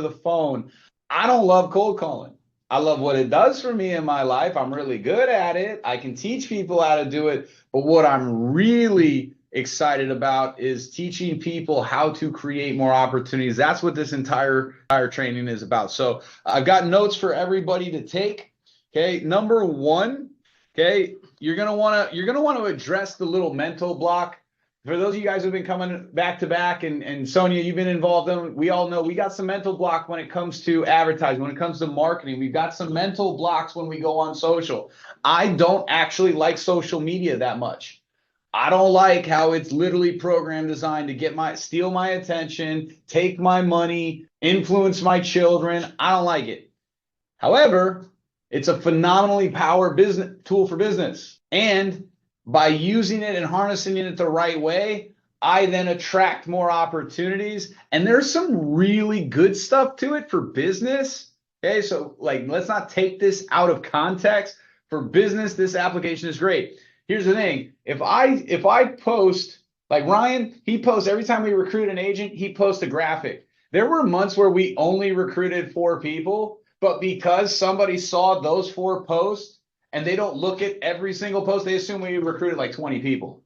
the phone. I don't love cold calling. I love what it does for me in my life. I'm really good at it. I can teach people how to do it. But what I'm really excited about is teaching people how to create more opportunities. That's what this entire training is about. So I've got notes for everybody to take. Okay, number one, okay, you're gonna want to address the little mental block. For those of you guys who've been coming back to back, and Sonia, you've been involved in, we all know we got some mental block when it comes to advertising, when it comes to marketing. We've got some mental blocks when we go on social. I don't actually like social media that much. I don't like how it's literally program designed to steal my attention, take my money, influence my children. I don't like it. However, it's a phenomenally power business tool for business. And by using it and harnessing it the right way, I then attract more opportunities. And there's some really good stuff to it for business. Okay, so like let's not take this out of context. For business, this application is great. Here's the thing. If I post, like Ryan, he posts every time we recruit an agent, he posts a graphic. There were months where we only recruited 4 people, but because somebody saw those 4 posts and they don't look at every single post, they assume we recruited like 20 people.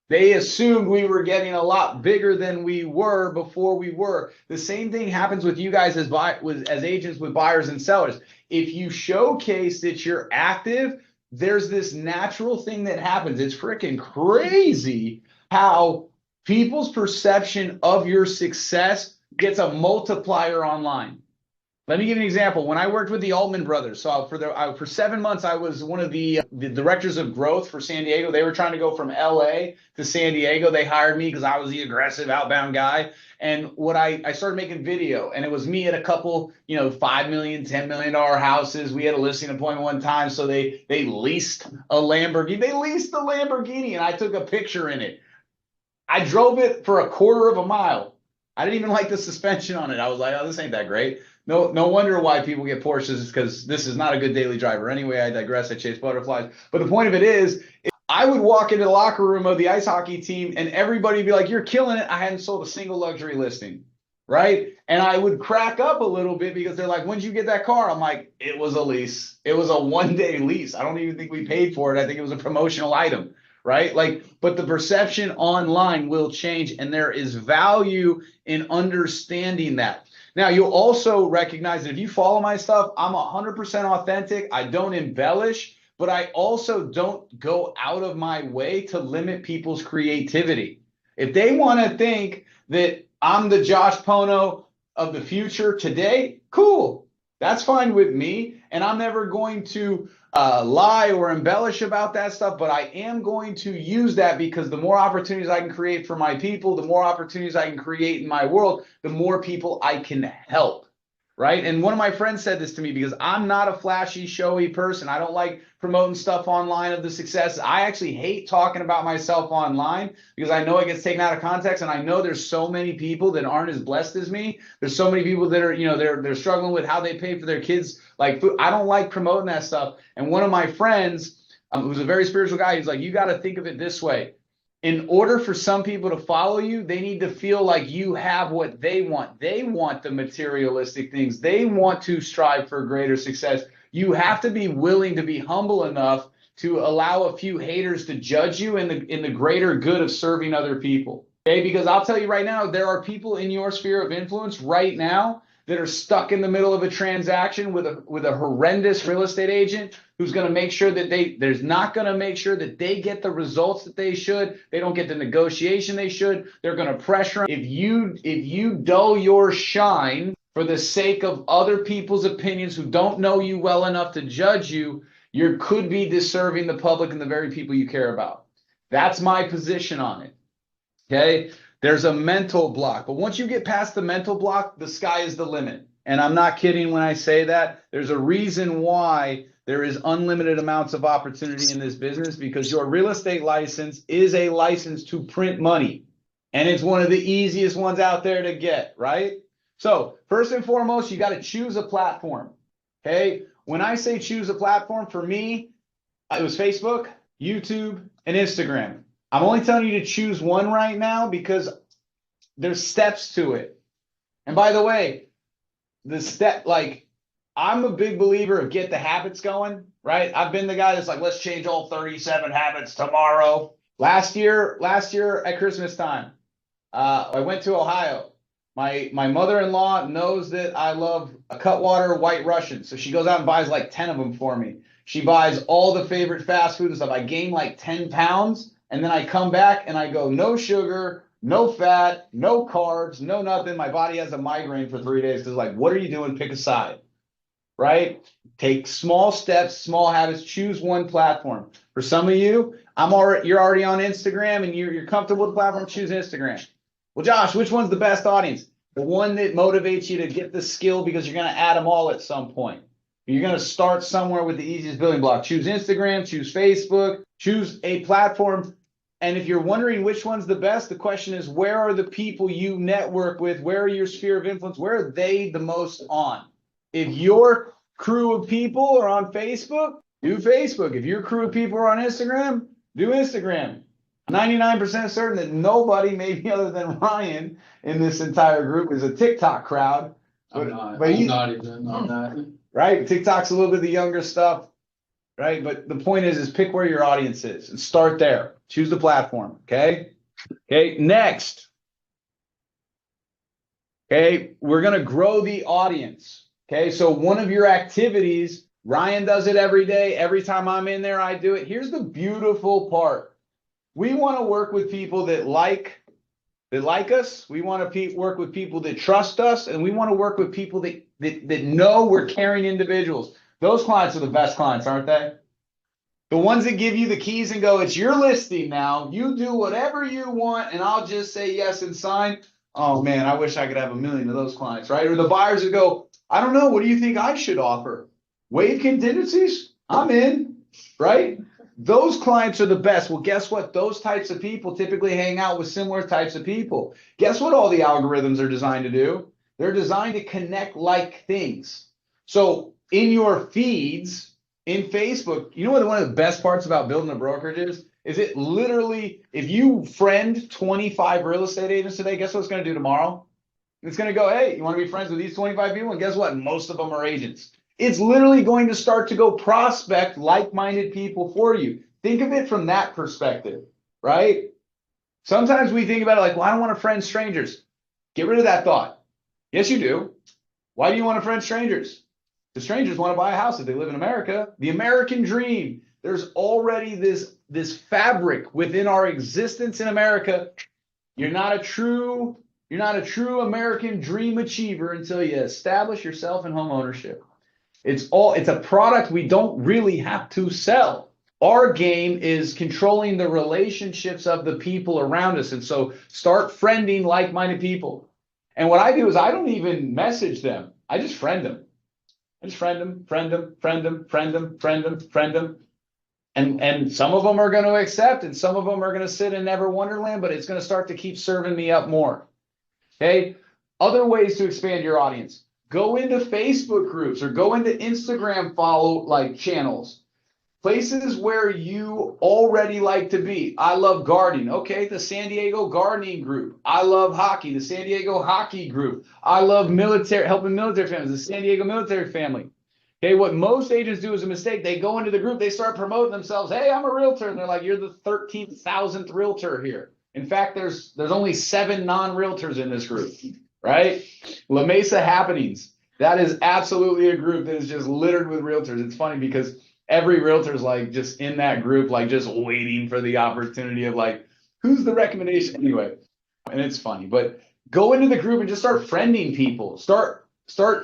They assumed we were getting a lot bigger than we were before we were. The same thing happens with you guys as agents with buyers and sellers. If you showcase that you're active, there's this natural thing that happens. It's freaking crazy how people's perception of your success gets a multiplier online. Let me give you an example. When I worked with the Altman brothers, so for 7 months, I was one of the directors of growth for San Diego. They were trying to go from LA to San Diego. They hired me because I was the aggressive outbound guy. And I started making video, and it was me at a couple, $5 million, $10 million houses. We had a listing appointment one time, so they leased a Lamborghini. They leased the Lamborghini, and I took a picture in it. I drove it for a quarter of a mile. I didn't even like the suspension on it. I was like, oh, this ain't that great. No wonder why people get Porsches, because this is not a good daily driver. Anyway, I digress. I chase butterflies. But the point of it is, I would walk into the locker room of the ice hockey team and everybody would be like, you're killing it. I hadn't sold a single luxury listing, right? And I would crack up a little bit because they're like, when did you get that car? I'm like, it was a lease. It was a one-day lease. I don't even think we paid for it. I think it was a promotional item, right? But the perception online will change, and there is value in understanding that. Now, you'll also recognize that if you follow my stuff, I'm 100% authentic. I don't embellish, but I also don't go out of my way to limit people's creativity. If they want to think that I'm the Josh Pono of the future today, cool. That's fine with me. And I'm never going to lie or embellish about that stuff, but I am going to use that because the more opportunities I can create for my people, the more opportunities I can create in my world, the more people I can help, right? And one of my friends said this to me because I'm not a flashy, showy person. I don't like promoting stuff online of the success. I actually hate talking about myself online because I know it gets taken out of context, and I know there's so many people that aren't as blessed as me. There's so many people that are, they're struggling with how they pay for their kids like food. I don't like promoting that stuff. And one of my friends, who's a very spiritual guy, he's like, you got to think of it this way. In order for some people to follow you, they need to feel like you have what they want. They want the materialistic things. They want to strive for greater success. You have to be willing to be humble enough to allow a few haters to judge you in the greater good of serving other people. Okay, because I'll tell you right now, there are people in your sphere of influence right now that are stuck in the middle of a transaction with a horrendous real estate agent who's going to make sure that there's not going to make sure that they get the results that they should. They don't get the negotiation they should. They're going to pressure them. If you dull your shine for the sake of other people's opinions who don't know you well enough to judge you, you could be disserving the public and the very people you care about. That's my position on it. Okay? There's a mental block, but once you get past the mental block, the sky is the limit. And I'm not kidding when I say that. There's a reason why there is unlimited amounts of opportunity in this business, because your real estate license is a license to print money. And it's one of the easiest ones out there to get, right? So first and foremost, you got to choose a platform. Okay? When I say choose a platform, for me, it was Facebook, YouTube, and Instagram. I'm only telling you to choose one right now because there's steps to it. And by the way, the step, like, I'm a big believer of get the habits going, right? I've been the guy that's like, let's change all 37 habits tomorrow. Last year at Christmas time, I went to Ohio. My mother-in-law knows that I love a Cutwater White Russian, so she goes out and buys like 10 of them for me. She buys all the favorite fast food and stuff. I gain like 10 pounds, and then I come back and I go, no sugar, no fat, no carbs, no nothing. My body has a migraine for 3 days because, like, what are you doing? Pick a side, right? Take small steps, small habits, choose one platform. For some of you, you're already on Instagram and you're comfortable with the platform, choose Instagram. Well, Josh, which one's the best audience? The one that motivates you to get the skill, because you're going to add them all at some point. You're going to start somewhere with the easiest building block. Choose Instagram, choose Facebook, choose a platform. And if you're wondering which one's the best, the question is, where are the people you network with? Where are your sphere of influence? Where are they the most on? If your crew of people are on Facebook, do Facebook. If your crew of people are on Instagram, do Instagram. 99% certain that nobody, maybe other than Ryan, in this entire group is a TikTok crowd. I'm not even on that. Right? TikTok's a little bit of the younger stuff, right? But the point is pick where your audience is and start there. Choose the platform, okay? Okay, next. Okay, we're going to grow the audience. Okay, so one of your activities, Ryan does it every day. Every time I'm in there, I do it. Here's the beautiful part. We want to work with people that like us. We want to work with people that trust us, and we want to work with people that know we're caring individuals. Those clients are the best clients, aren't they? The ones that give you the keys and go, it's your listing now. You do whatever you want, and I'll just say yes and sign. Oh, man, I wish I could have 1 million of those clients, right? Or the buyers that go, I don't know, what do you think I should offer? Waive contingencies? I'm in, right? Those clients are the best. Well, guess what? Those types of people typically hang out with similar types of people. Guess what all the algorithms are designed to do? They're designed to connect like things. So in your feeds, in Facebook, you know what one of the best parts about building a brokerage is? Is it literally, if you friend 25 real estate agents today, guess what it's going to do tomorrow? It's going to go, hey, you want to be friends with these 25 people? And guess what? Most of them are agents. It's literally going to start to go prospect like-minded people for you. Think of it from that perspective, right? Sometimes we think about it like, well, I don't want to friend strangers. Get rid of that thought. Yes, you do. Why do you want to friend strangers? The strangers want to buy a house if they live in America. The American dream. There's already this fabric within our existence in America. You're not a true American dream achiever until you establish yourself in home ownership. It's a product we don't really have to sell. Our game is controlling the relationships of the people around us. And so start friending like-minded people. And what I do is I don't even message them. I just friend them. I just friend them, friend them, friend them, friend them, friend them, friend them. And some of them are going to accept, and some of them are going to sit in Never Wonderland, but it's going to start to keep serving me up more. Okay? Other ways to expand your audience. Go into Facebook groups or go into Instagram channels. Places where you already like to be. I love gardening. Okay, the San Diego Gardening Group. I love hockey, the San Diego Hockey Group. I love helping military families, the San Diego Military Family. Okay, what most agents do is a mistake. They go into the group, they start promoting themselves. Hey, I'm a realtor. And they're like, you're the 13,000th realtor here. In fact, there's only 7 non-realtors in this group, right? La Mesa Happenings. That is absolutely a group that is just littered with realtors. It's funny because every realtor is like just in that group, like just waiting for the opportunity of like, who's the recommendation anyway? And it's funny, but go into the group and just start friending people. Start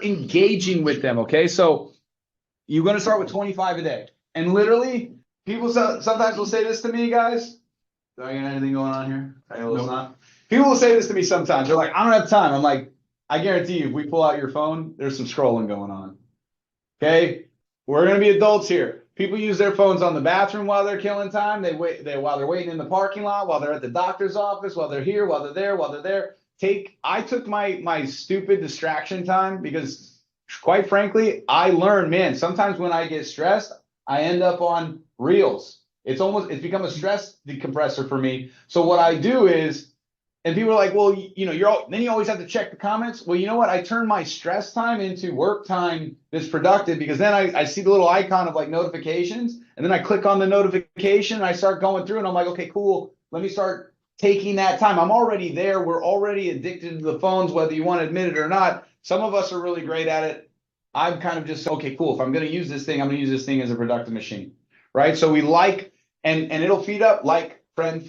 engaging with them. Okay, so you're going to start with 25 a day, and literally, people sometimes will say this to me, guys. Do I got anything going on here? Nope. People will say this to me sometimes. They're like, I don't have time. I'm like, I guarantee you, if we pull out your phone, there's some scrolling going on. Okay? We're going to be adults here. People use their phones on the bathroom while they're killing time. While they're waiting in the parking lot, while they're at the doctor's office, while they're here, while they're there. I took my stupid distraction time because, quite frankly, I learned, man, sometimes when I get stressed, I end up on reels. It's become a stress decompressor for me. So what I do is, And people are like, well, then you always have to check the comments. Well, you know what? I turn my stress time into work time that's productive, because then I see the little icon of like notifications, and then I click on the notification and I start going through, and I'm like, okay, cool. Let me start taking that time. I'm already there. We're already addicted to the phones, whether you want to admit it or not. Some of us are really great at it. I'm kind of just, okay, cool. If I'm going to use this thing, I'm going to use this thing as a productive machine, right? So we like, and it'll feed up like friend,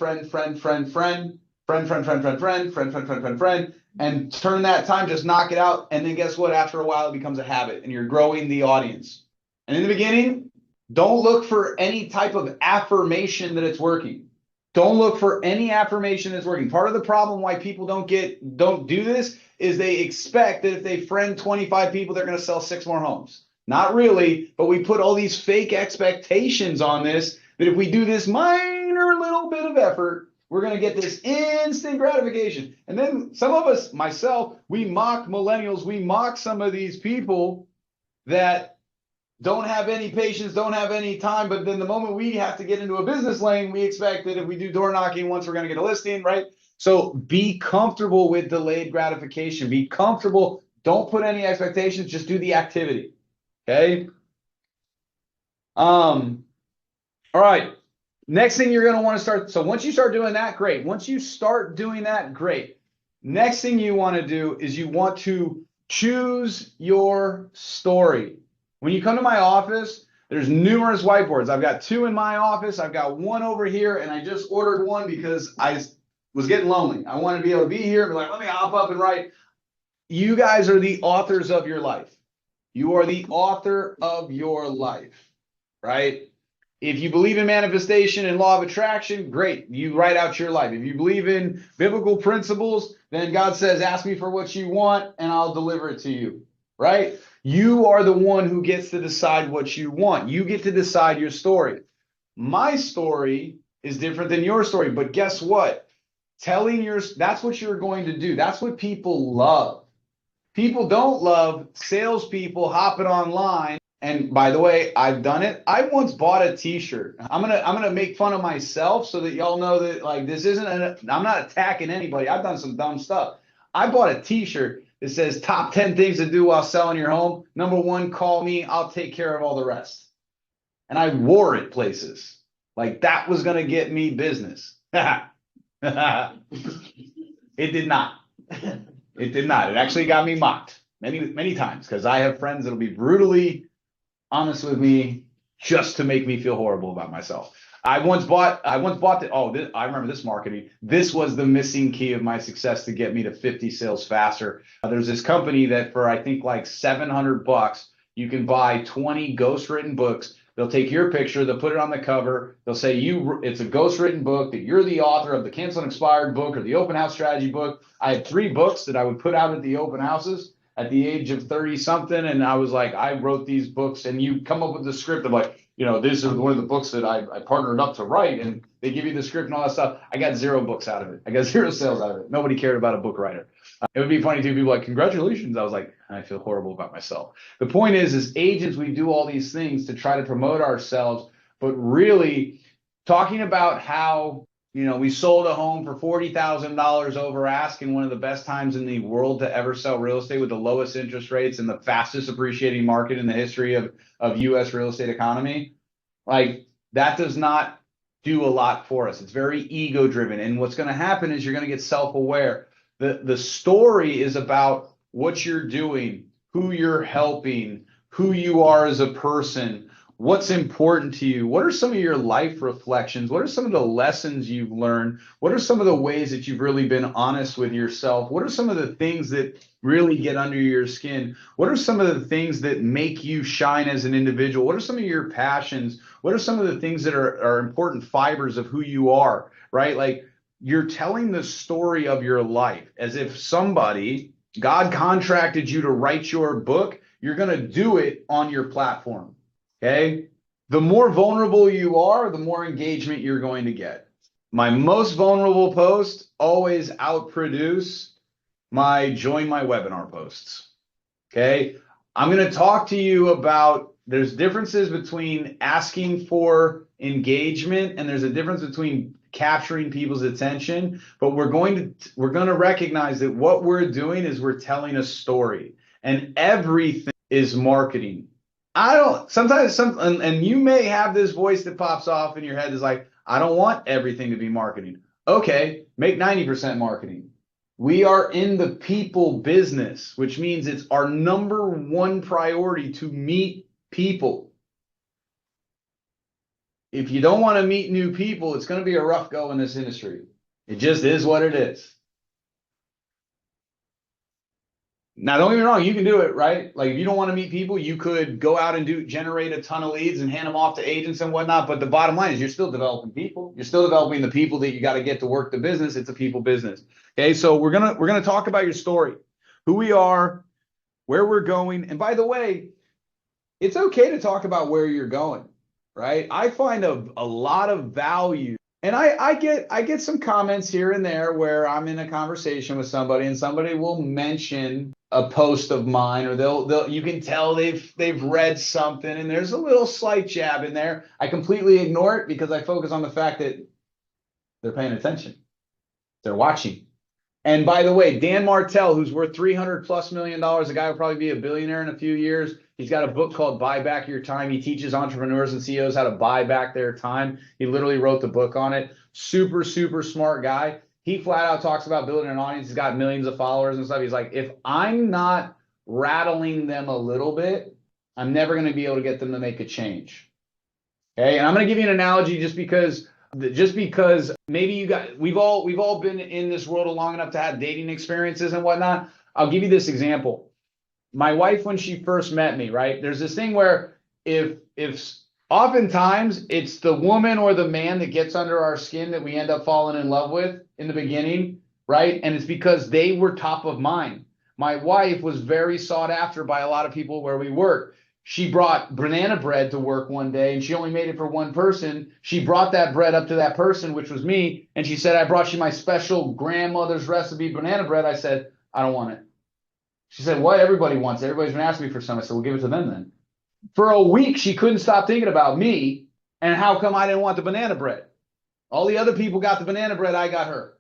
and turn that time, just knock it out. And then guess what? After a while, it becomes a habit and you're growing the audience. And in the beginning, don't look for any type of affirmation that it's working. Don't look for any affirmation that's working. Part of the problem why people don't do this is they expect that if they friend 25 people, they're going to sell 6 more homes. Not really, but we put all these fake expectations on this, that if we do this minor little bit of effort, we're going to get this instant gratification. And then some of us, myself, we mock millennials. We mock some of these people that don't have any patience, don't have any time. But then the moment we have to get into a business lane, we expect that if we do door knocking once, we're going to get a listing, right? So be comfortable with delayed gratification. Be comfortable. Don't put any expectations. Just do the activity. Okay. All right. Next thing you're going to want to start. So once you start doing that, great. Once you start doing that, great. Next thing you want to do is you want to choose your story. When you come to my office, there's numerous whiteboards. I've got 2 in my office. I've got 1 over here, and I just ordered 1 because I was getting lonely. I want to be able to be here and be like, let me hop up and write. You guys are the authors of your life. You are the author of your life, right? If you believe in manifestation and law of attraction, great. You write out your life. If you believe in biblical principles, then God says, ask me for what you want and I'll deliver it to you, right? You are the one who gets to decide what you want. You get to decide your story. My story is different than your story, but guess what? That's what you're going to do. That's what people love. People don't love salespeople hopping online. And by the way, I've done it. I once bought a t-shirt. I'm gonna make fun of myself so that y'all know that like this isn't I'm not attacking anybody. I've done some dumb stuff. I bought a t-shirt that says top 10 things to do while selling your home. Number 1, call me. I'll take care of all the rest. And I wore it places. Like that was gonna get me business. It did not. It did not. It actually got me mocked many times because I have friends that'll be brutally honest with me just to make me feel horrible about myself. I once bought I remember this marketing. This was the missing key of my success to get me to 50 sales faster. There's this company that for I think like $700, you can buy 20 ghostwritten books. They'll take your picture, they'll put it on the cover. They'll say it's a ghostwritten book, that you're the author of the Cancel and Expired book or the Open House Strategy book. I had 3 books that I would put out at the open houses at the age of 30 something. And I was like, I wrote these books, and you come up with the script of like, this is one of the books that I partnered up to write, and they give you the script and all that stuff. I got 0 books out of it. I got 0 sales out of it. Nobody cared about a book writer. It would be funny too. People like, congratulations. I was like, I feel horrible about myself. The point is agents, we do all these things to try to promote ourselves, but really talking about how, we sold a home for $40,000 over ask in one of the best times in the world to ever sell real estate with the lowest interest rates and the fastest appreciating market in the history of U.S. real estate economy. Like that does not do a lot for us. It's very ego driven. And what's going to happen is you're going to get self-aware. The story is about what you're doing, who you're helping, who you are as a person, what's important to you. What are some of your life reflections? What are some of the lessons you've learned? What are some of the ways that you've really been honest with yourself? What are some of the things that really get under your skin? What are some of the things that make you shine as an individual? What are some of your passions? What are some of the things that are important fibers of who you are, right? Like you're telling the story of your life as if God contracted you to write your book. You're going to do it on your platform. Okay. The more vulnerable you are, the more engagement you're going to get. My most vulnerable posts always outproduce my join my webinar posts. Okay. I'm going to talk to you about there's differences between asking for engagement and there's a difference between capturing people's attention, but we're going to recognize that what we're doing is we're telling a story, and everything is marketing. And you may have this voice that pops off in your head is like, I don't want everything to be marketing. Okay, make 90% marketing. We are in the people business, which means it's our number one priority to meet people. If you don't want to meet new people, it's going to be a rough go in this industry. It just is what it is. Now, don't get me wrong, you can do it, right? Like if you don't want to meet people, you could go out and generate a ton of leads and hand them off to agents and whatnot. But the bottom line is you're still developing people. You're still developing the people that you got to get to work the business. It's a people business. Okay, so we're gonna talk about your story, who we are, where we're going. And by the way, it's okay to talk about where you're going, right? I find a lot of value. And I get some comments here and there where I'm in a conversation with somebody and somebody will mention a post of mine, or you can tell they've read something and there's a little slight jab in there. I completely ignore it because I focus on the fact that they're paying attention. They're watching. And by the way, Dan Martell, who's worth $300+ million, a guy will probably be a billionaire in a few years. He's got a book called Buy Back Your Time. He teaches entrepreneurs and CEOs how to buy back their time. He literally wrote the book on it. Super, super smart guy. He flat out talks about building an audience. He's got millions of followers and stuff. He's like, if I'm not rattling them a little bit, I'm never going to be able to get them to make a change. Okay. And I'm going to give you an analogy just because maybe we've all been in this world long enough to have dating experiences and whatnot. I'll give you this example. My wife, when she first met me, right, there's this thing where if oftentimes it's the woman or the man that gets under our skin that we end up falling in love with in the beginning, right? And it's because they were top of mind. My wife was very sought after by a lot of people where we work. She brought banana bread to work one day and she only made it for one person. She brought that bread up to that person, which was me. And she said, I brought you my special grandmother's recipe banana bread. I said, I don't want it. She said, what? Everybody wants it. Everybody's been asking me for some. I said, well, give it to them then. For a week, she couldn't stop thinking about me and how come I didn't want the banana bread. All the other people got the banana bread. I got her.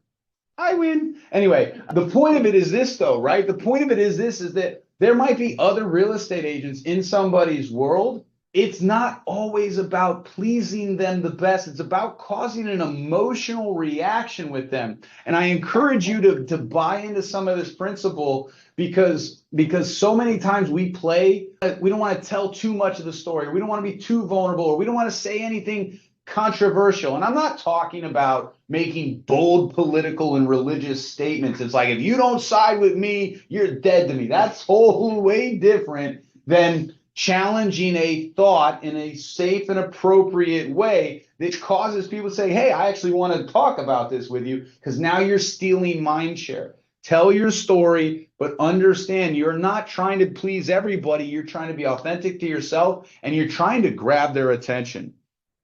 I win. Anyway, the point of it is this though, right? The point of it is this, is that there might be other real estate agents in somebody's world. It's not always about pleasing them the best. It's about causing an emotional reaction with them. And I encourage you to buy into some of this principle because so many times we don't want to tell too much of the story. We don't want to be too vulnerable, or we don't want to say anything controversial. And I'm not talking about making bold political and religious statements. It's like, if you don't side with me, you're dead to me. That's whole way different than challenging a thought in a safe and appropriate way that causes people to say, hey, I actually want to talk about this with you, because now you're stealing mind share. Tell your story, but understand you're not trying to please everybody. You're trying to be authentic to yourself, and you're trying to grab their attention.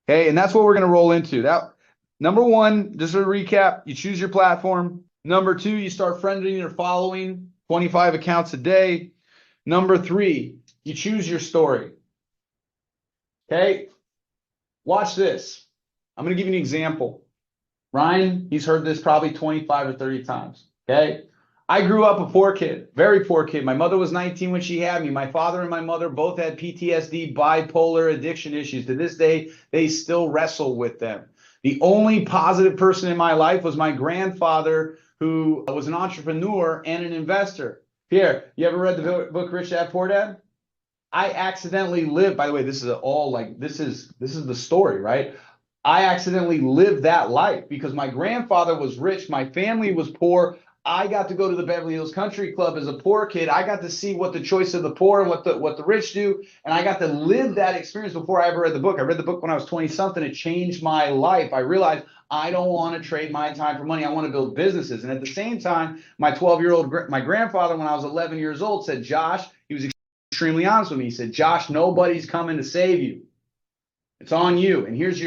Okay, and that's what we're going to roll into. That number one, just a recap, you choose your platform. Number two, you start friending or following 25 accounts a day. Number three, you choose your story. Okay, watch this. I'm going to give you an example. Ryan, he's heard this probably 25 or 30 times. Okay, I grew up a poor kid, very poor kid. My mother was 19 when she had me. My father and my mother both had PTSD, bipolar, addiction issues. To this day, they still wrestle with them. The only positive person in my life was my grandfather, who was an entrepreneur and an investor. Pierre, you ever read the book Rich Dad Poor Dad? I accidentally lived, by the way, this is the story, right? I accidentally lived that life because my grandfather was rich, my family was poor. I got to go to the Beverly Hills Country Club as a poor kid. I got to see what the choice of the poor and what the rich do. And I got to live that experience before I ever read the book. I read the book when I was 20 something. It changed my life. I realized I don't want to trade my time for money. I want to build businesses. And at the same time, my grandfather, when I was 11 years old, said, Josh, he was extremely honest with me. He said, Josh, nobody's coming to save you. It's on you. And here's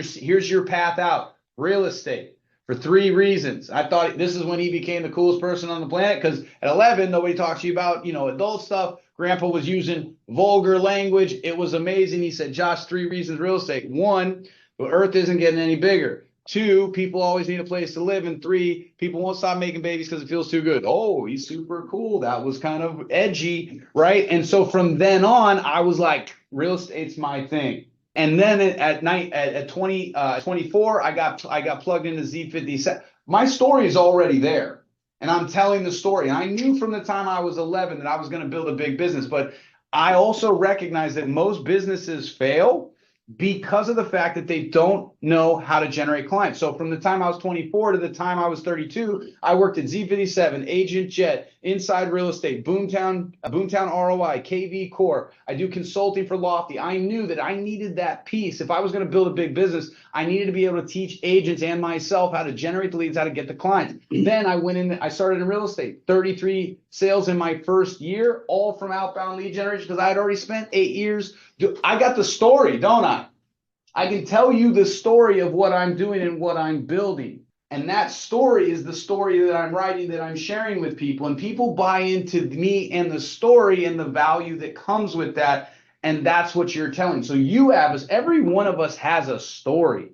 your path out. Real estate. For 3 reasons. I thought this is when he became the coolest person on the planet, because at 11, nobody talks to you about, adult stuff. Grandpa was using vulgar language. It was amazing. He said, Josh, 3 reasons real estate. 1, the earth isn't getting any bigger. 2, people always need a place to live. And 3, people won't stop making babies because it feels too good. Oh, he's super cool. That was kind of edgy, right? And so from then on, I was like, real estate's my thing. And then at 24, I got plugged into Z57. My story is already there, and I'm telling the story. And I knew from the time I was 11 that I was going to build a big business, but I also recognize that most businesses fail because of the fact that they don't know how to generate clients. So from the time I was 24 to the time I was 32, I worked at Z57, Agent Jet, Inside Real Estate, Boomtown ROI, KV Core. I do consulting for Lofty. I knew that I needed that piece. If I was going to build a big business, I needed to be able to teach agents and myself how to generate the leads, how to get the clients. Then I started in real estate, 33 sales in my first year, all from outbound lead generation because I had already spent 8 years. I got the story, don't I? I can tell you the story of what I'm doing and what I'm building. And that story is the story that I'm writing, that I'm sharing with people. And people buy into me and the story and the value that comes with that. And that's what you're telling. So every one of us has a story.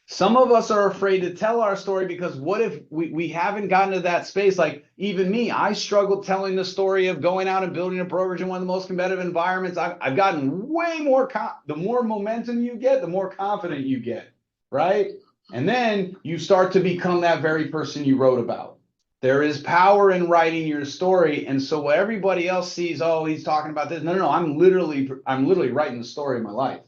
Some of us are afraid to tell our story because what if we haven't gotten to that space? Like even me, I struggled telling the story of going out and building a brokerage in one of the most competitive environments. I've gotten way more, the more momentum you get, the more confident you get, right? And then you start to become that very person you wrote about. There is power in writing your story. And so what everybody else sees, oh, he's talking about this. No, I'm literally writing the story of my life.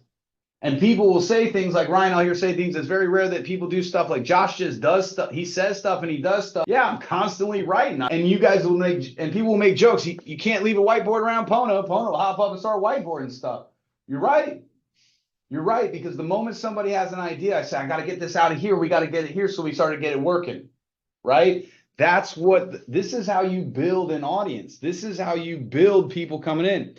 And people will say things like, Ryan, I'll hear say things. It's very rare that people do stuff like Josh just does stuff. He says stuff and he does stuff. Yeah, I'm constantly writing. And you guys will people will make jokes. You can't leave a whiteboard around Pono. Pono will hop up and start whiteboarding stuff. You're right. You're right. Because the moment somebody has an idea, I say, I got to get this out of here. We got to get it here. So we start to get it working. Right? This is how you build an audience. This is how you build people coming in.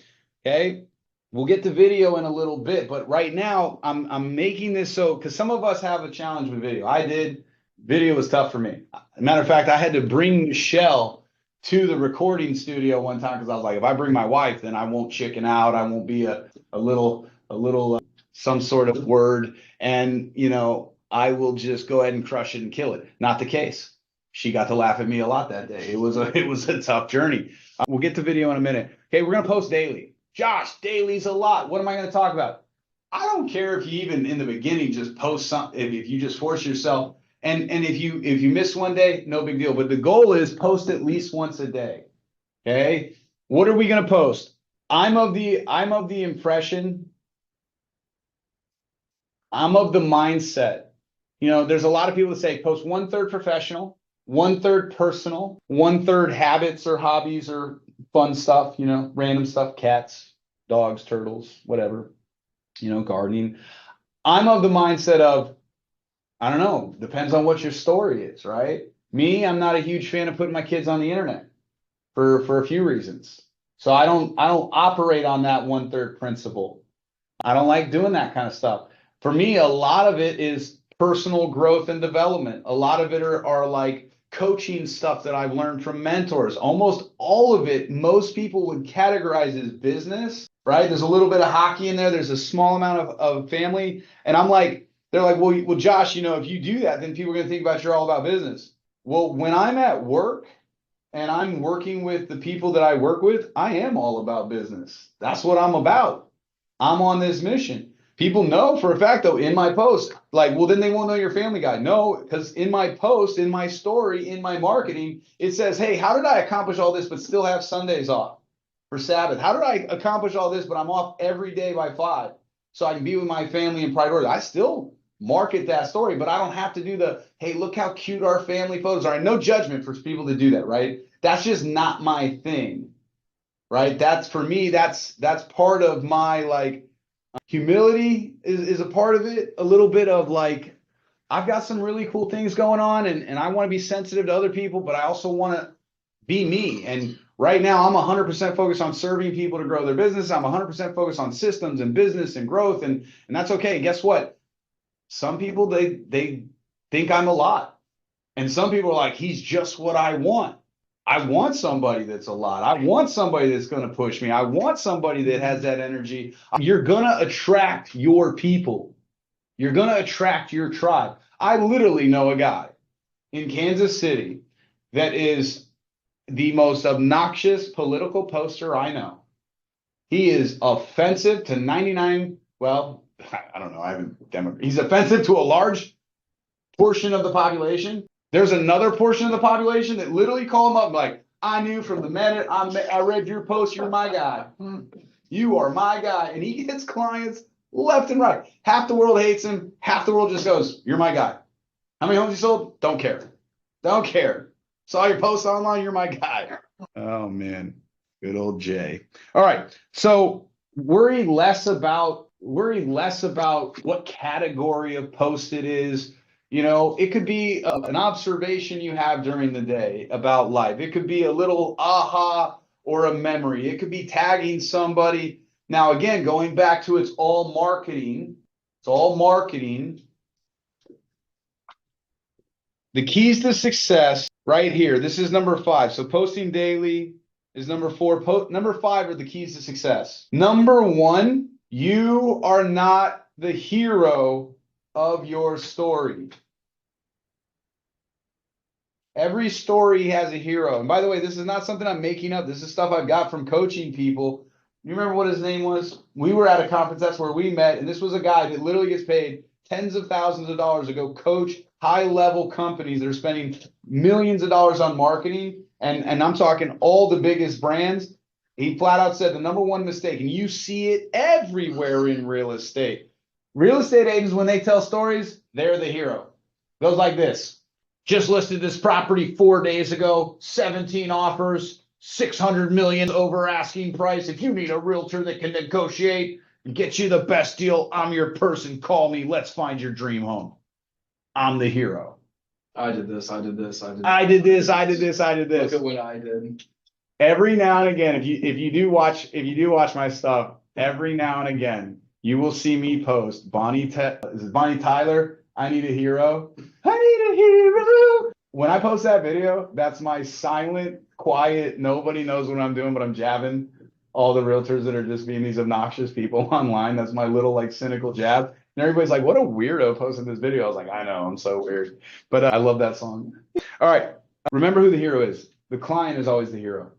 Okay. We'll get to video in a little bit, but right now I'm making this so because some of us have a challenge with video. I did. Video was tough for me. As a matter of fact, I had to bring Michelle to the recording studio one time because I was like, if I bring my wife, then I won't chicken out. I won't be a little some sort of word, and I will just go ahead and crush it and kill it. Not the case. She got to laugh at me a lot that day. It was a tough journey. We'll get to video in a minute. Okay, we're gonna post daily. Josh, daily's a lot. What am I going to talk about? I don't care if you even in the beginning just post something, if you just force yourself. And if you miss one day, no big deal. But the goal is post at least once a day. Okay. What are we going to post? I'm of the mindset. There's a lot of people that say post 1/3 professional, 1/3 personal, 1/3 habits or hobbies or fun stuff, random stuff, cats, dogs, turtles, whatever, gardening. I'm of the mindset of, I don't know, depends on what your story is, right? Me, I'm not a huge fan of putting my kids on the internet for a few reasons. So I don't operate on that 1/3 principle. I don't like doing that kind of stuff. For me, a lot of it is personal growth and development. A lot of it are like coaching stuff that I've learned from mentors. Almost all of it, most people would categorize as business, right? There's a little bit of hockey in there. There's a small amount of family. And I'm like, they're like, well, Josh, if you do that, then people are going to think you're all about business. Well, when I'm at work and I'm working with the people that I work with, I am all about business. That's what I'm about. I'm on this mission. People know for a fact, though, in my post, like, well, then they won't know your family guy. No, because in my post, in my story, in my marketing, it says, hey, how did I accomplish all this but still have Sundays off for Sabbath? How did I accomplish all this but I'm off every day by 5 so I can be with my family and priority? I still market that story, but I don't have to do the, hey, look how cute our family photos are. No judgment for people to do that, right? That's just not my thing, right? That's for me, that's part of my humility is a part of it. A little bit of I've got some really cool things going on and I want to be sensitive to other people, but I also want to be me. And right now I'm 100% focused on serving people to grow their business. I'm 100% focused on systems and business and growth. And that's okay. Guess what? Some people, they think I'm a lot. And some people are like, he's just what I want. I want somebody that's a lot. I want somebody that's going to push me. I want somebody that has that energy. You're going to attract your people. You're going to attract your tribe. I literally know a guy in Kansas City that is the most obnoxious political poster I know. He is offensive to 99, well, I don't know, I haven't he's offensive to a large portion of the population. There's another portion of the population that literally call him up like, I knew from the minute I read your post, you're my guy. You are my guy. And he gets clients left and right. Half the world hates him. Half the world just goes, you're my guy. How many homes you sold? Don't care. Don't care. Saw your post online. You're my guy. Oh, man. Good old Jay. All right. So worry less about what category of post it is. You know, it could be an observation you have during the day about life. It could be a little aha or a memory. It could be tagging somebody. Now, again, going back to it's all marketing. It's all marketing. The keys to success right here. This is number 5. So posting daily is number 4. Number 5 are the keys to success. Number 1, you are not the hero of your story. Every story has a hero. And by the way, this is not something I'm making up. This is stuff I've got from coaching people. You remember what his name was? We were at a conference, that's where we met, and this was a guy that literally gets paid tens of thousands of dollars to go coach high-level companies that are spending millions of dollars on marketing, and I'm talking all the biggest brands. He flat out said the number one mistake, and you see it everywhere in real estate. Real estate agents, when they tell stories, they're the hero. Goes like this. Just listed this property 4 days ago, 17 offers, 600 million over asking price. If you need a realtor that can negotiate and get you the best deal, I'm your person. Call me. Let's find your dream home. I'm the hero. I did this. I did this. I did this. Look at what I did. Every now and again, if you do watch my stuff, every now and again, you will see me post Bonnie Tyler. I need a hero. I need a hero. When I post that video, that's my silent, quiet, nobody knows what I'm doing, but I'm jabbing all the realtors that are just being these obnoxious people online. That's my little like cynical jab. And everybody's like, what a weirdo posting this video. I was like, I know, I'm so weird. But I love that song. All right. Remember who the hero is. The client is always the hero.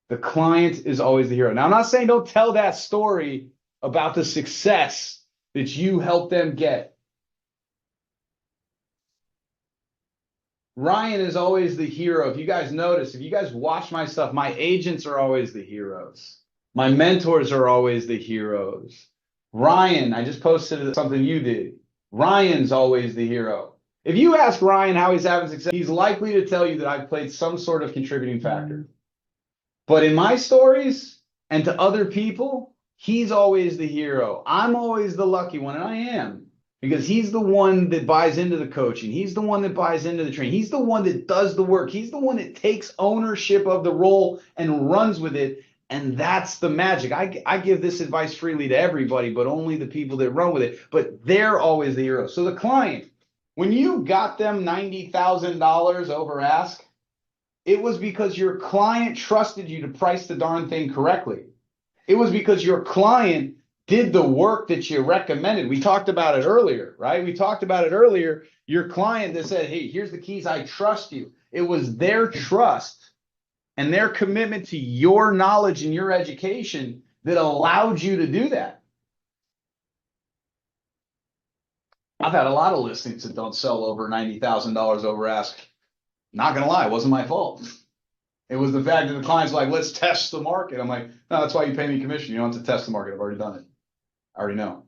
The client is always the hero. Now, I'm not saying don't tell that story about the success that you helped them get. Ryan is always the hero. If you guys notice, if you guys watch my stuff, my agents are always the heroes. My mentors are always the heroes. Ryan, I just posted something you did. Ryan's always the hero. If you ask Ryan how he's having success, he's likely to tell you that I've played some sort of contributing factor. But in my stories and to other people, he's always the hero. I'm always the lucky one, and I am. Because he's the one that buys into the coaching. He's the one that buys into the training. He's the one that does the work. He's the one that takes ownership of the role and runs with it. And that's the magic. I give this advice freely to everybody, but only the people that run with it. But they're always the hero. So the client, when you got them $90,000 over ask, it was because your client trusted you to price the darn thing correctly. It was because your client did the work that you recommended. We talked about it earlier, right? We talked about it earlier. Your client that said, hey, here's the keys. I trust you. It was their trust and their commitment to your knowledge and your education that allowed you to do that. I've had a lot of listings that don't sell over $90,000 over ask. Not going to lie, it wasn't my fault. It was the fact that the client's like, let's test the market. I'm like, no, that's why you pay me commission. You don't have to test the market. I've already done it. I already know.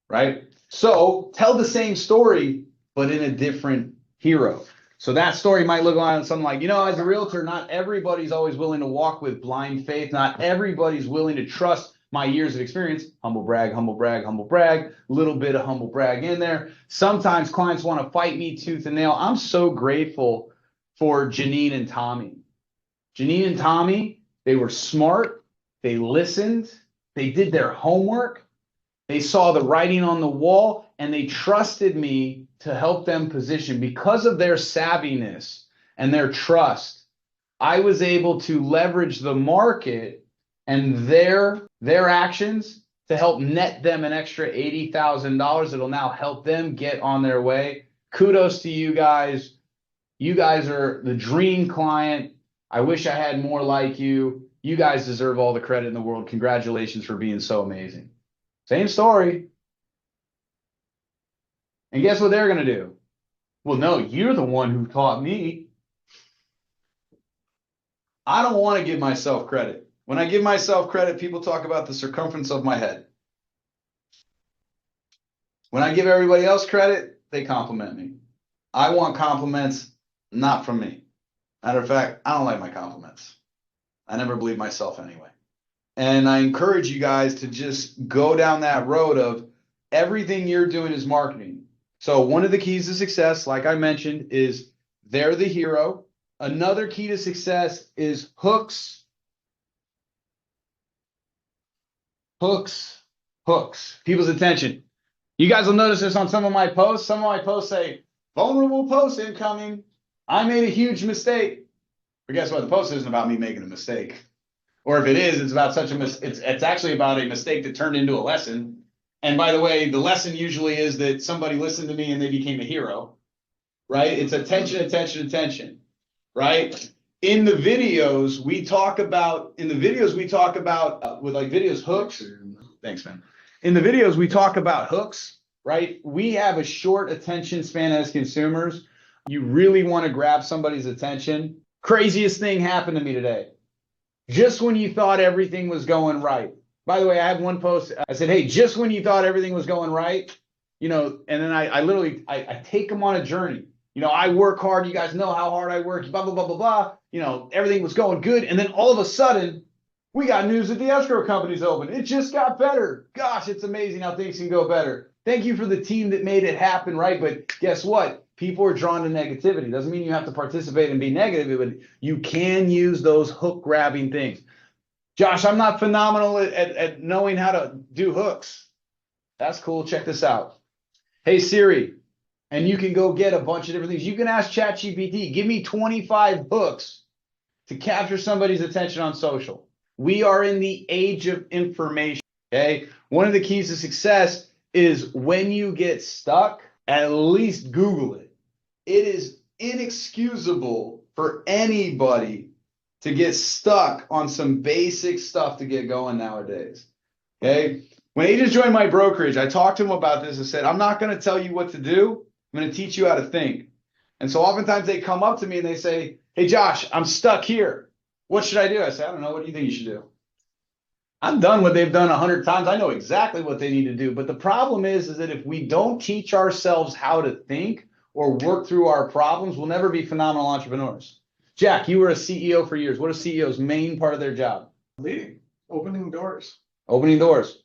Right? So tell the same story, but in a different hero. So that story might look like something like, as a realtor, not everybody's always willing to walk with blind faith. Not everybody's willing to trust my years of experience. Humble brag, humble brag, humble brag. A little bit of humble brag in there. Sometimes clients want to fight me tooth and nail. I'm so grateful for Janine and Tommy. Janine and Tommy, they were smart. They listened. They did their homework. They saw the writing on the wall, and they trusted me to help them position. Because of their savviness and their trust, I was able to leverage the market and their actions to help net them an extra $80,000. It'll now help them get on their way. Kudos to you guys. You guys are the dream client. I wish I had more like you. You guys deserve all the credit in the world. Congratulations for being so amazing. Same story. And guess what they're going to do? Well, no, you're the one who taught me. I don't want to give myself credit. When I give myself credit, people talk about the circumference of my head. When I give everybody else credit, they compliment me. I want compliments, not from me. Matter of fact, I don't like my compliments. I never believe myself anyway. And I encourage you guys to just go down that road of everything you're doing is marketing. So one of the keys to success, like I mentioned, is they're the hero. Another key to success is hooks. Hooks. People's attention. You guys will notice this on some of my posts. Some of my posts say, vulnerable post incoming. I made a huge mistake. But guess what? The post isn't about me making a mistake. Or if it is, it's about it's actually about a mistake that turned into a lesson. And by the way, the lesson usually is that somebody listened to me and they became a hero, right? It's attention, right? In the videos, we talk about, with like videos, hooks. Thanks, man. In the videos, we talk about hooks, right? We have a short attention span as consumers. You really want to grab somebody's attention. Craziest thing happened to me today. Just when you thought everything was going right. By the way, I had one post. I said, hey, just when you thought everything was going right, and then I literally take them on a journey. I work hard. You guys know how hard I work, blah, blah, blah, blah, blah. Everything was going good. And then all of a sudden, we got news that the escrow company's open. It just got better. Gosh, it's amazing how things can go better. Thank you for the team that made it happen, right? But guess what? People are drawn to negativity. Doesn't mean you have to participate and be negative, but you can use those hook grabbing things. Josh, I'm not phenomenal at knowing how to do hooks. That's cool. Check this out. Hey, Siri, and you can go get a bunch of different things. You can ask ChatGPT, give me 25 hooks to capture somebody's attention on social. We are in the age of information, okay? One of the keys to success is when you get stuck, at least Google it. It is inexcusable for anybody to get stuck on some basic stuff to get going nowadays, okay? When agents joined my brokerage, I talked to them about this and said, I'm not going to tell you what to do. I'm going to teach you how to think. And so oftentimes they come up to me and they say, hey, Josh, I'm stuck here. What should I do? I say, I don't know. What do you think you should do? I've done what they've done 100 times. I know exactly what they need to do. But the problem is that if we don't teach ourselves how to think or work through our problems, we'll never be phenomenal entrepreneurs. Jack, you were a CEO for years. What is CEO's main part of their job? Leading, opening doors. Opening doors.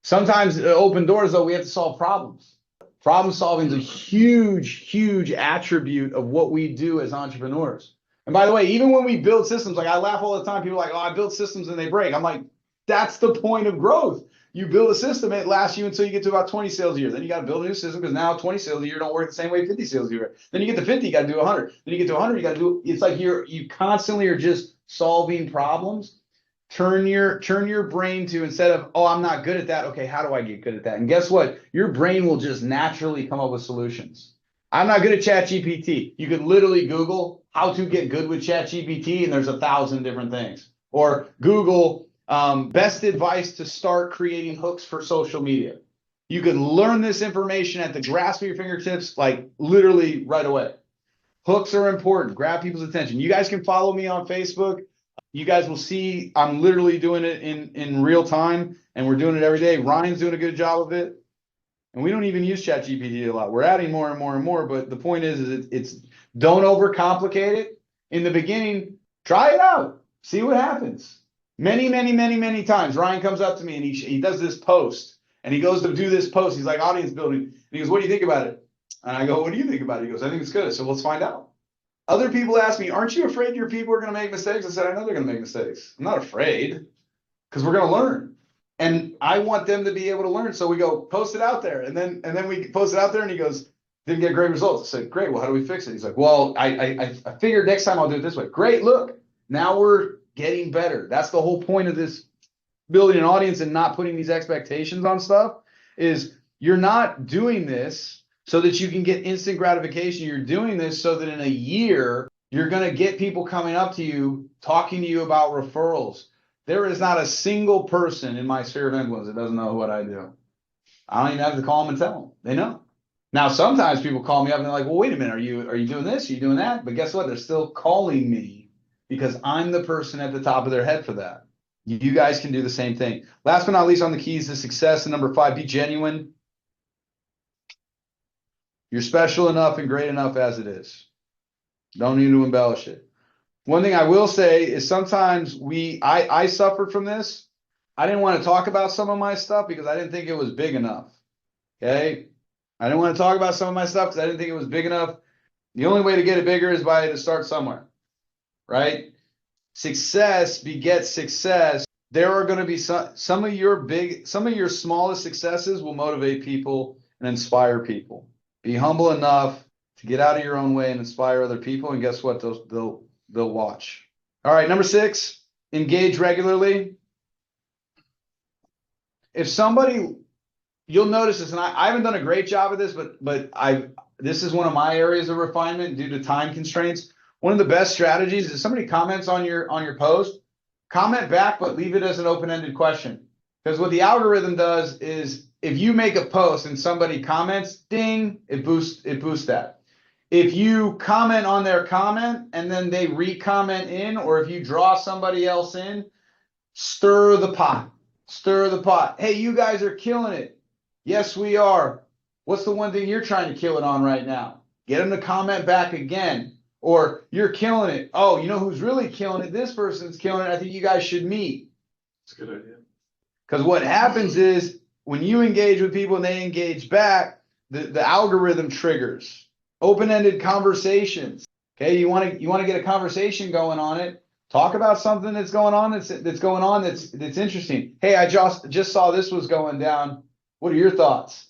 Sometimes open doors, though, we have to solve problems. Problem solving is a huge attribute of what we do as entrepreneurs. And by the way, even when we build systems, like I laugh all the time, people are like, oh, I build systems and they break. I'm like, that's the point of growth. You build a system, it lasts you until you get to about 20 sales a year. Then you got to build a new system because now 20 sales a year don't work the same way 50 sales a year. Then you get to 50, you got to do 100. Then you get to 100, you got to do, it's like you constantly are just solving problems. Turn your brain to, instead of, oh, I'm not good at that. Okay, how do I get good at that? And guess what? Your brain will just naturally come up with solutions. I'm not good at ChatGPT. You could literally Google how to get good with ChatGPT, and there's 1,000 different things. Or Google best advice to start creating hooks for social media. You can learn this information at the grasp of your fingertips, like literally right away. Hooks are important. Grab people's attention. You guys can follow me on Facebook. You guys will see I'm literally doing it in real time, and we're doing it every day. Ryan's doing a good job of it. And we don't even use ChatGPT a lot. We're adding more and more and more, but the point is it's don't overcomplicate it. In the beginning, try it out. See what happens. Many times, Ryan comes up to me and he does this post, and he goes to do this post. He's like audience building. And he goes, what do you think about it? And I go, what do you think about it? He goes, I think it's good. So let's find out. Other people ask me, aren't you afraid your people are going to make mistakes? I said, I know they're going to make mistakes. I'm not afraid because we're going to learn. And I want them to be able to learn. So we go, post it out there. And then we post it out there, and he goes, didn't get great results. I said, great. Well, how do we fix it? He's like, well, I figured next time I'll do it this way. Great. Look, now we're getting better. That's the whole point of this building an audience and not putting these expectations on stuff is you're not doing this so that you can get instant gratification. You're doing this so that in a year, you're going to get people coming up to you, talking to you about referrals. There is not a single person in my sphere of influence that doesn't know what I do. I don't even have to call them and tell them. They know. Now, sometimes people call me up and they're like, well, wait a minute, are you doing this? Are you doing that? But guess what? They're still calling me because I'm the person at the top of their head for that. You guys can do the same thing. Last but not least on the keys to success, and number 5, be genuine. You're special enough and great enough as it is. Don't need to embellish it. One thing I will say is sometimes I suffered from this. I didn't want to talk about some of my stuff because I didn't think it was big enough. Okay? I didn't want to talk about some of my stuff because I didn't think it was big enough. The only way to get it bigger is to start somewhere. Right? Success begets success. There are going to be some of your smallest successes will motivate people and inspire people. Be humble enough to get out of your own way and inspire other people, and guess what? They'll watch. All right, number 6, engage regularly. If somebody, you'll notice this, and I haven't done a great job of this, but this is one of my areas of refinement due to time constraints. One of the best strategies is somebody comments on your post, comment back, but leave it as an open-ended question. Because what the algorithm does is if you make a post and somebody comments, ding, it boosts that. If you comment on their comment and then they re-comment in, or if you draw somebody else in, stir the pot. Stir the pot. Hey, you guys are killing it. Yes, we are. What's the one thing you're trying to kill it on right now? Get them to comment back again. Or you're killing it. Oh, you know who's really killing it? This person's killing it. I think you guys should meet. That's a good idea. Because what happens is when you engage with people and they engage back, the algorithm triggers open-ended conversations. Okay, you want to get a conversation going on it. Talk about something that's going on that's interesting. Hey, I just saw this was going down. What are your thoughts?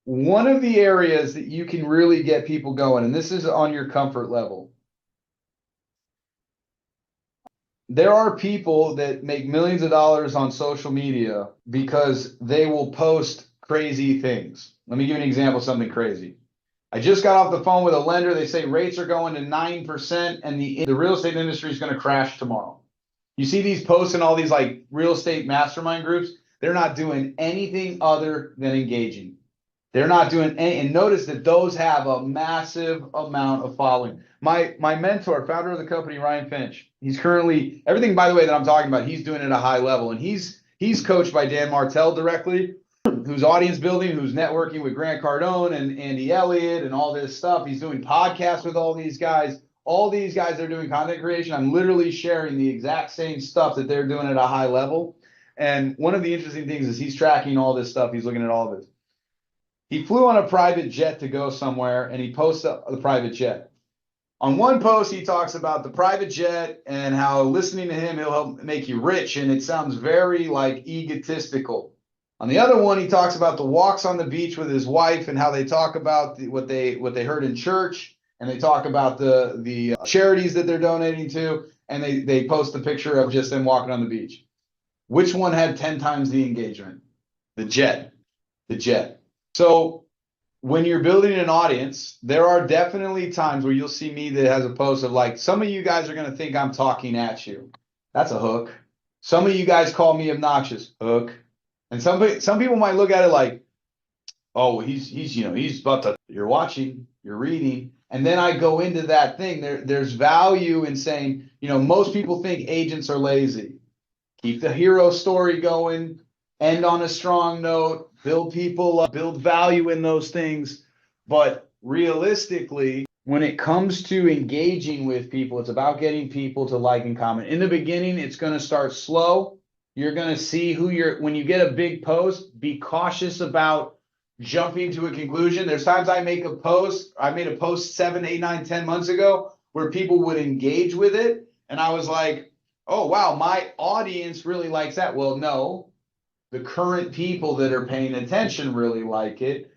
One of the areas that you can really get people going, and this is on your comfort level. There are people that make millions of dollars on social media because they will post crazy things. Let me give you an example of something crazy. I just got off the phone with a lender. They say rates are going to 9% and the real estate industry is going to crash tomorrow. You see these posts in all these like real estate mastermind groups. They're not doing anything other than engaging. They're not doing any, and notice that those have a massive amount of following. My mentor, founder of the company, Ryan Finch, he's currently, everything, by the way, that I'm talking about, he's doing at a high level. And he's coached by Dan Martell directly, who's audience building, who's networking with Grant Cardone and Andy Elliott and all this stuff. He's doing podcasts with all these guys. All these guys are doing content creation. I'm literally sharing the exact same stuff that they're doing at a high level. And one of the interesting things is he's tracking all this stuff. He's looking at all of it. He flew on a private jet to go somewhere, and he posts up the private jet. On one post, he talks about the private jet and how listening to him, he'll help make you rich, and it sounds very like egotistical. On the other one, he talks about the walks on the beach with his wife and how they talk about what they heard in church, and they talk about the charities that they're donating to, and they post a picture of just them walking on the beach. Which one had 10 times the engagement? The jet. The jet. So when you're building an audience, there are definitely times where you'll see me that has a post of like, some of you guys are going to think I'm talking at you. That's a hook. Some of you guys call me obnoxious. Hook. And some people might look at it like, oh, he's about to, you're watching, you're reading. And then I go into that thing. There's value in saying, most people think agents are lazy. Keep the hero story going, end on a strong note. Build people up, build value in those things. But realistically, when it comes to engaging with people, it's about getting people to like and comment. In the beginning, it's going to start slow. You're going to see when you get a big post, be cautious about jumping to a conclusion. There's times I made a post 7, 8, 9, 10 months ago where people would engage with it. And I was like, oh, wow, my audience really likes that. Well, no. The current people that are paying attention really like it.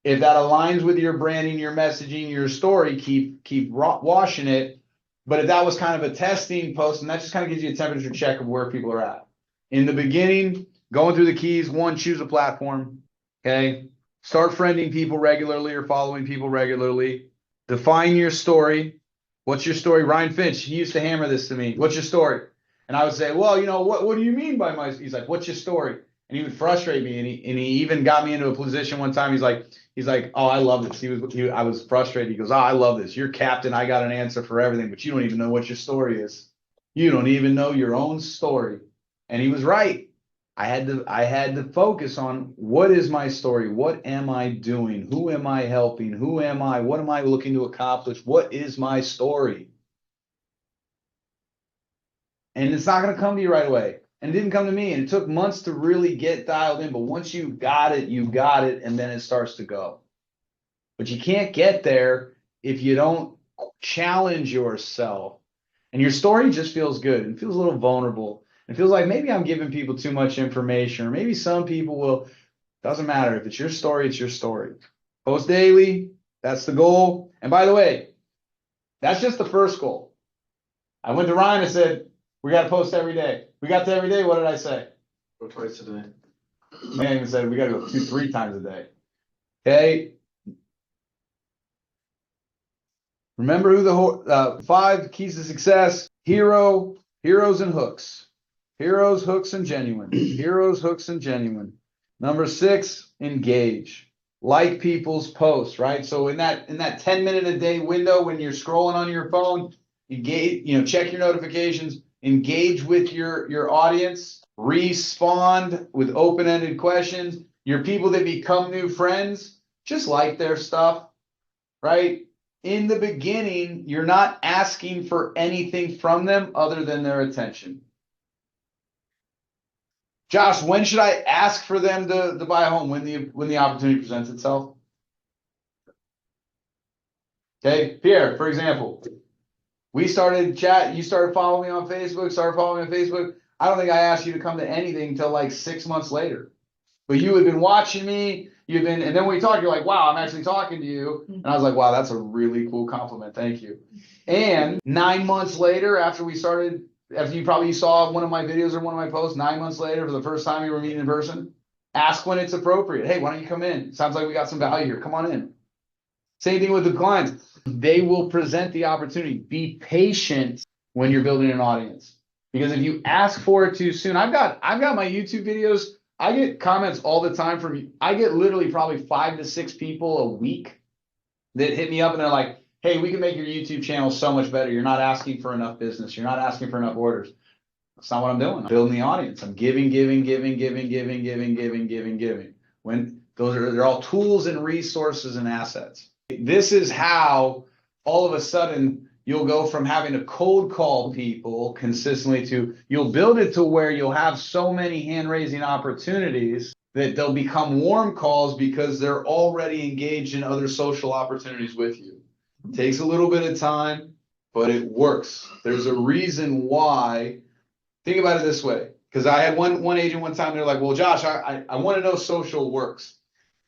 If that aligns with your branding, your messaging, your story, keep washing it. But if that was kind of a testing post, and that just kind of gives you a temperature check of where people are at. In the beginning, going through the keys, one, choose a platform. Okay. Start friending people regularly or following people regularly. Define your story. What's your story? Ryan Finch, he used to hammer this to me. What's your story? And I would say, well, what do you mean by my, he's like, what's your story? And he would frustrate me. And he even got me into a position one time. He's like, oh, I love this. I was frustrated. He goes, oh, I love this. You're captain. I got an answer for everything, but you don't even know what your story is. You don't even know your own story. And he was right. I had to focus on what is my story? What am I doing? Who am I helping? Who am I? What am I looking to accomplish? What is my story? And it's not going to come to you right away. And it didn't come to me. And it took months to really get dialed in. But once you got it, you got it. And then it starts to go. But you can't get there if you don't challenge yourself. And your story just feels good and feels a little vulnerable. It feels like maybe I'm giving people too much information, or maybe some people will. Doesn't matter. If it's your story, it's your story. Post daily. That's the goal. And by the way, that's just the first goal. I went to Ryan and said, we got to post every day. We got to every day. What did I say? Go twice a day. Man even said we got to go 2-3 times a day. Okay. Remember who the 5 keys to success: heroes and hooks. Heroes, hooks, and genuine. Heroes, hooks, and genuine. Number 6, engage. Like people's posts, right? So in that 10-minute a day window when you're scrolling on your phone, engage, check your notifications, engage with your audience, respond with open-ended questions. Your people that become new friends, just like their stuff, right? In the beginning, you're not asking for anything from them other than their attention. Josh, when should I ask for them to buy a home? When the opportunity presents itself? Okay, Pierre, for example, we started chat. You started following me on Facebook, I don't think I asked you to come to anything until like 6 months later. But you had been watching me, and then when we talked, you're like, wow, I'm actually talking to you. And I was like, wow, that's a really cool compliment. Thank you. And 9 months later, after you probably saw one of my videos or one of my posts, 9 months later, for the first time we were meeting in person, ask when it's appropriate. Hey, why don't you come in? Sounds like we got some value here. Come on in. Same thing with the clients. They will present the opportunity. Be patient when you're building an audience. Because if you ask for it too soon, I've got my YouTube videos. I get comments all the time from you. I get literally probably 5 to 6 people a week that hit me up and they're like, hey, we can make your YouTube channel so much better. You're not asking for enough business. You're not asking for enough orders. That's not what I'm doing. I'm building the audience. I'm giving. When they're all tools and resources and assets. This is how all of a sudden you'll go from having to cold call people consistently to you'll build it to where you'll have so many hand-raising opportunities that they'll become warm calls because they're already engaged in other social opportunities with you. It takes a little bit of time, but it works. There's a reason why. Think about it this way, because I had one agent one time, they're like, well, Josh, I want to know social works.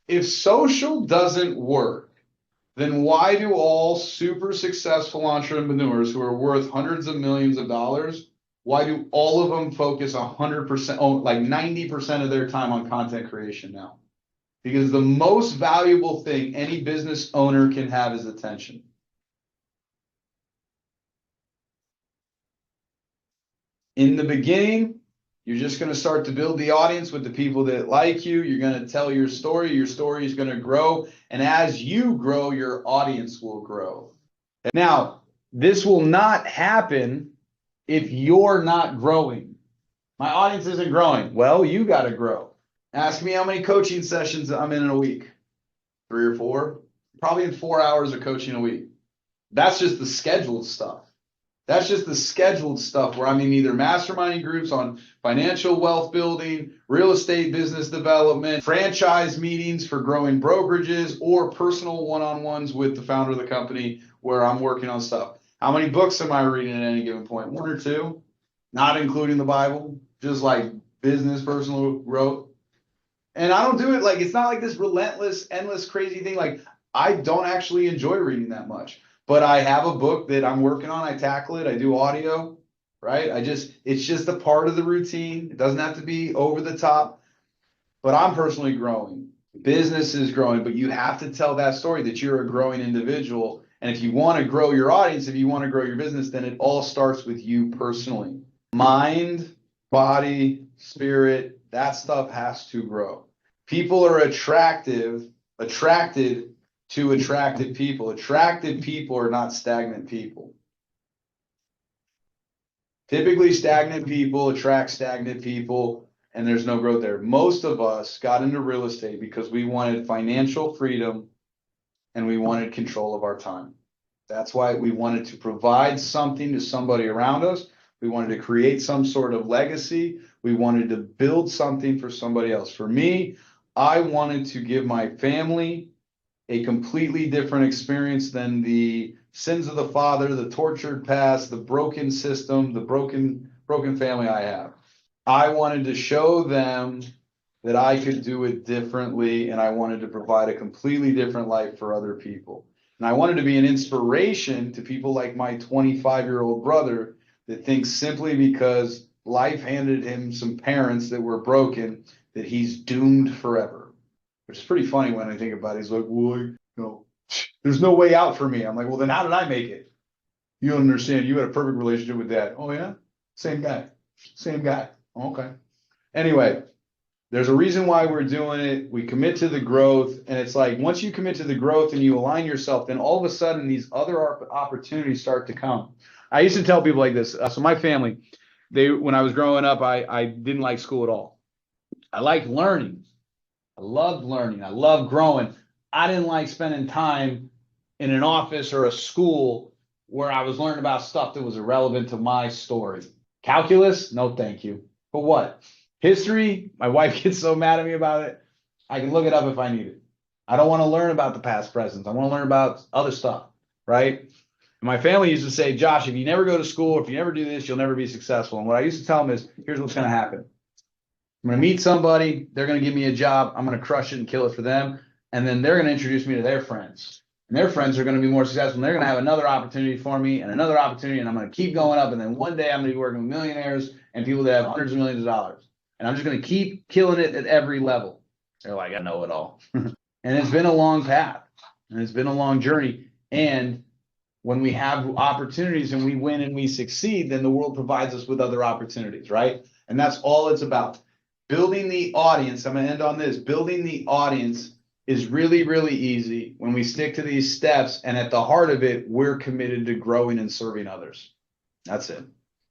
If social doesn't work, then why do all super successful entrepreneurs who are worth hundreds of millions of dollars, why do all of them focus 100%, like 90% of their time on content creation now? Because the most valuable thing any business owner can have is attention. In the beginning, you're just going to start to build the audience with the people that like you. You're going to tell your story. Your story is going to grow. And as you grow, your audience will grow. Now, this will not happen if you're not growing. My audience isn't growing. Well, you got to grow. Ask me how many coaching sessions I'm in a week. 3 or 4. Probably in 4 hours of coaching a week. That's just the scheduled stuff. That's just the scheduled stuff where I'm in either masterminding groups on financial wealth building, real estate business development, franchise meetings for growing brokerages, or personal one-on-ones with the founder of the company where I'm working on stuff. How many books am I reading at any given point? 1 or 2, not including the Bible, just like business, personal growth. And I don't do it like, it's not like this relentless, endless, crazy thing. Like, I don't actually enjoy reading that much. but I have a book that I'm working on. I tackle it. I do audio, right? It's just a part of the routine. It doesn't have to be over the top, but I'm personally growing. Business is growing, but you have to tell that story that you're a growing individual. And if you want to grow your audience, if you want to grow your business, then it all starts with you personally. Mind, body, spirit, that stuff has to grow. People are attracted to attractive people. Attractive people are not stagnant people. Typically, stagnant people attract stagnant people, and there's no growth there. Most of us got into real estate because we wanted financial freedom and we wanted control of our time. That's why we wanted to provide something to somebody around us. We wanted to create some sort of legacy. We wanted to build something for somebody else. For me, I wanted to give my family a completely different experience than the sins of the father, the tortured past, the broken system, the broken family I have. I wanted to show them that I could do it differently, and I wanted to provide a completely different life for other people. And I wanted to be an inspiration to people like my 25-year-old brother that thinks simply because life handed him some parents that were broken, that he's doomed forever. Which is pretty funny when I think about it. He's like, well, there's no way out for me. I'm like, well, then how did I make it? You don't understand. You had a perfect relationship with dad. Oh, yeah? Same guy. Okay. Anyway, there's a reason why we're doing it. We commit to the growth. And it's like, once you commit to the growth and you align yourself, then all of a sudden these other opportunities start to come. I used to tell people like this. So my family, when I was growing up, I didn't like school at all. I liked learning. I loved learning. I loved growing. I didn't like spending time in an office or a school where I was learning about stuff that was irrelevant to my story. Calculus? No, thank you. But what? History? My wife gets so mad at me about it. I can look it up if I need it. I don't want to learn about the past present. I want to learn about other stuff, right? And my family used to say, Josh, if you never go to school, if you never do this, you'll never be successful. And what I used to tell them is, here's what's going to happen. I'm going to meet somebody. They're going to give me a job. I'm going to crush it and kill it for them. And then they're going to introduce me to their friends. And their friends are going to be more successful. And they're going to have another opportunity for me and another opportunity. And I'm going to keep going up. And then one day I'm going to be working with millionaires and people that have hundreds of millions of dollars. And I'm just going to keep killing it at every level. They're like, I know it all. And it's been a long path. And it's been a long journey. And when we have opportunities and we win and we succeed, then the world provides us with other opportunities, right? And that's all it's about. Building the audience, I'm going to end on this. Building the audience is really, really easy when we stick to these steps. And at the heart of it, we're committed to growing and serving others. That's it.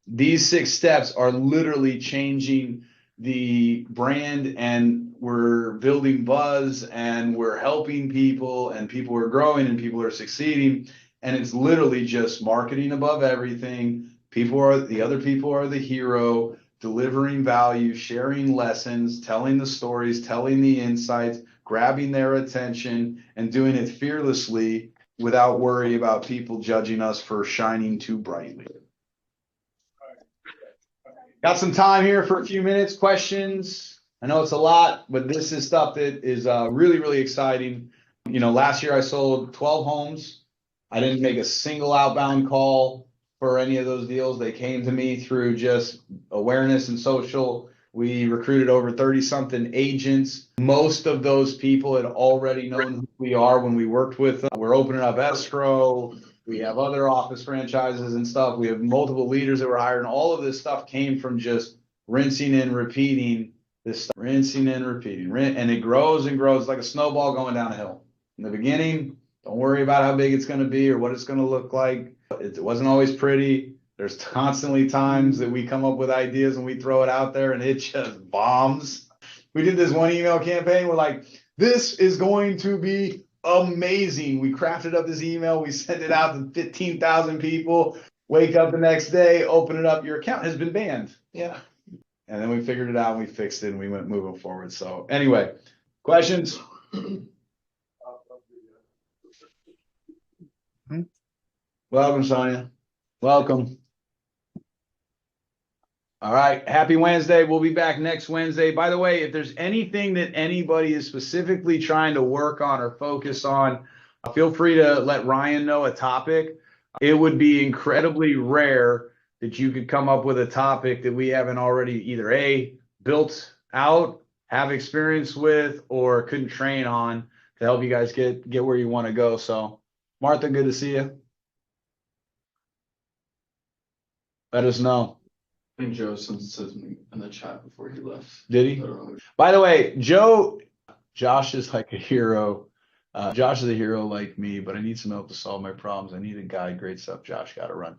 These 6 steps are literally changing the brand, and we're building buzz, and we're helping people, and people are growing and people are succeeding. And it's literally just marketing above everything. The other people are the hero. Delivering value, sharing lessons, telling the stories, telling the insights, grabbing their attention, and doing it fearlessly without worry about people judging us for shining too brightly. Got some time here for a few minutes. Questions? I know it's a lot, but this is stuff that is really, really exciting. Last year I sold 12 homes. I didn't make a single outbound call for any of those deals. They came to me through just awareness and social. We recruited over 30-something agents. Most of those people had already known who we are when we worked with them. We're opening up escrow. We have other office franchises and stuff. We have multiple leaders that were hired. And all of this stuff came from just rinsing and repeating this stuff. Rinsing and repeating. And it grows and grows like a snowball going down a hill. In the beginning, don't worry about how big it's going to be or what it's going to look like. It wasn't always pretty. There's constantly times that we come up with ideas and we throw it out there and it just bombs. We did this one email campaign. We're like, this is going to be amazing. We crafted up this email. We sent it out to 15,000 people. Wake up the next day, open it up. Your account has been banned. Yeah. And then we figured it out and we fixed it and we went moving forward. So anyway, questions? Welcome, Sonia. Welcome. All right. Happy Wednesday. We'll be back next Wednesday. By the way, if there's anything that anybody is specifically trying to work on or focus on, Feel free to let Ryan know a topic. It would be incredibly rare that you could come up with a topic that we haven't already either A, built out, have experience with, or couldn't train on to help you guys get where you want to go. So, Martha, good to see you. Let us know. I think Joe sent me in the chat before he left. Did he? By the way, Josh is like a hero. Josh is a hero like me, but I need some help to solve my problems. I need a guide. Great stuff, Josh. Got to run.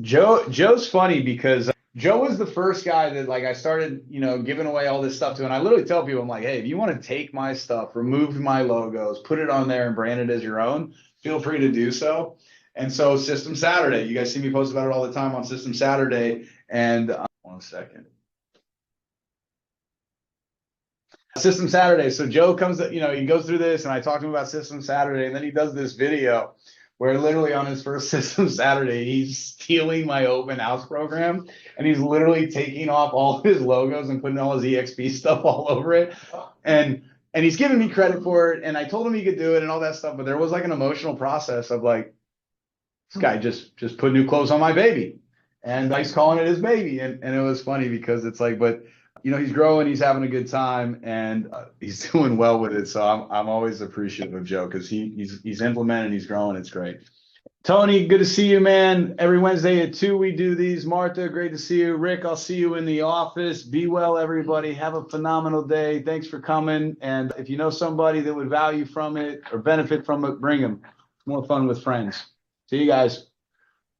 Joe's funny because Joe was the first guy that like I started, giving away all this stuff to. And I literally tell people, I'm like, hey, if you want to take my stuff, remove my logos, put it on there and brand it as your own, feel free to do so. And so System Saturday, you guys see me post about it all the time on System Saturday. And 1 second. System Saturday. So Joe comes, he goes through this and I talk to him about System Saturday, and then he does this video where literally on his first System Saturday, he's stealing my open house program and he's literally taking off all his logos and putting all his EXP stuff all over it. And he's giving me credit for it. And I told him he could do it and all that stuff, but there was like an emotional process of like, this guy just put new clothes on my baby. And he's calling it his baby. And it was funny because it's like, but he's growing, he's having a good time, and he's doing well with it. So I'm always appreciative of Joe because he's implementing, he's growing. It's great. Tony, good to see you, man. Every Wednesday at 2 we do these. Martha, great to see you. Rick, I'll see you in the office. Be well, everybody. Have a phenomenal day. Thanks for coming. And if you know somebody that would value from it or benefit from it, bring them. It's more fun with friends. See you guys.